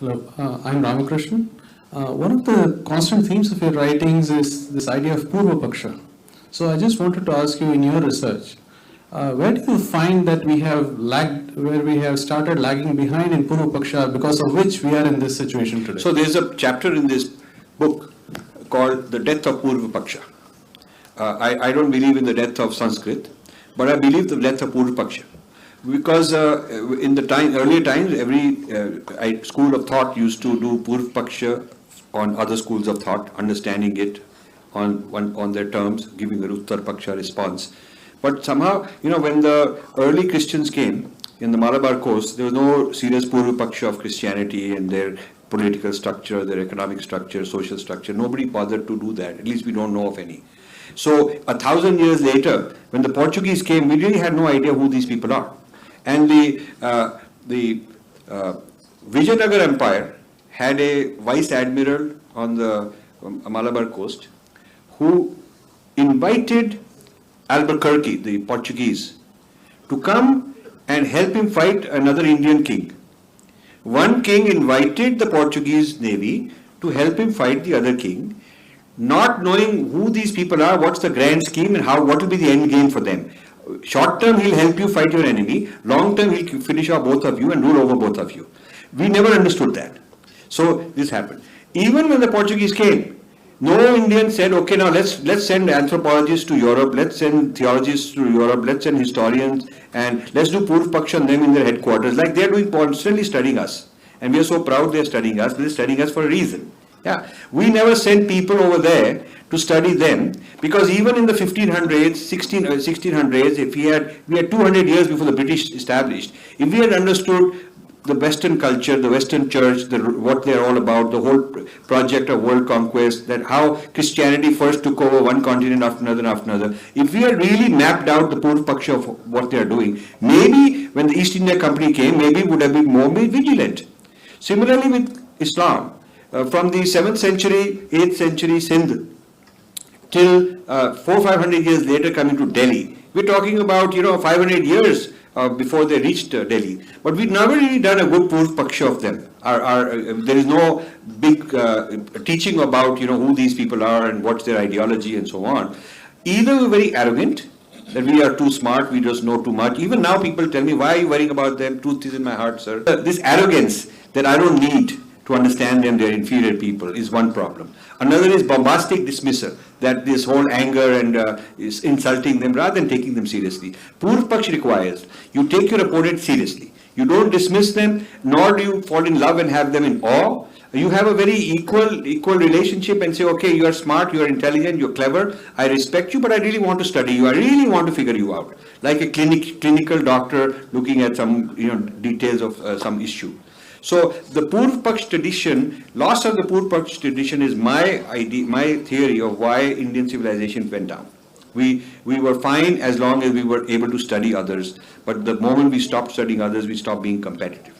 Hello, I'm Ramakrishnan. One of the constant themes of your writings is this idea of Purvapaksha. So I just wanted to ask you, in your research, where do you find that we have lagged, where we have started lagging behind in Purvapaksha, because of which we are in this situation today? So there's a chapter in this book called The Death of Purvapaksha. I don't believe in the death of Sanskrit, but I believe the death of Purvapaksha. Because in the earlier times, every school of thought used to do Purvapaksha on other schools of thought, understanding it on their terms, giving a Uttar Paksha response. But somehow, when the early Christians came in the Malabar coast, there was no serious Purvapaksha of Christianity and their political structure, their economic structure, social structure. Nobody bothered to do that. At least we don't know of any. So 1,000 years later, when the Portuguese came, we really had no idea who these people are. And the Vijayanagar Empire had a vice admiral on the Malabar coast who invited Albuquerque, the Portuguese, to come and help him fight another Indian king. One king invited the Portuguese navy to help him fight the other king, not knowing who these people are, what's the grand scheme, and what will be the end game for them. Short term, he'll help you fight your enemy. Long term, he'll finish off both of you and rule over both of you. We never understood that. So this happened. Even when the Portuguese came, no Indian said, okay, now let's send anthropologists to Europe, let's send theologists to Europe, let's send historians, and let's do Purvapaksha on them in their headquarters. Like they're doing, constantly studying us. And we are so proud they're studying us, but they're studying us for a reason. Yeah, we never sent people over there to study them, because even in the 1500s, 1600s, if we had 200 years before the British established, if we had understood the Western culture, the Western church, what they're all about, the whole project of world conquest, that how Christianity first took over one continent after another, if we had really mapped out the Purvapaksha of what they're doing, maybe when the East India Company came, maybe we would have been more vigilant. Similarly with Islam, from the 7th century, 8th century Sindh, till 400-500 years later coming to Delhi. We're talking about 500 years before they reached Delhi. But we've never really done a good Purvapaksha of them. There is no big teaching about who these people are and what's their ideology and so on. Either we're very arrogant, that we are too smart, we just know too much. Even now people tell me, why are you worrying about them? Truth is in my heart, sir. This arrogance that I don't need to understand them, they're inferior people, is one problem. Another is bombastic dismissal, that this whole anger and is insulting them rather than taking them seriously. Purvapaksha requires you take your opponent seriously. You don't dismiss them, nor do you fall in love and have them in awe. You have a very equal relationship and say, okay, you are smart, you are intelligent, you're clever, I respect you, but I really want to study you, I really want to figure you out. Like a clinical doctor looking at some details of some issue. So the Purvapaksha tradition, loss of the Purvapaksha tradition is my theory of why Indian civilization went down. We were fine as long as we were able to study others, but the moment we stopped studying others, we stopped being competitive.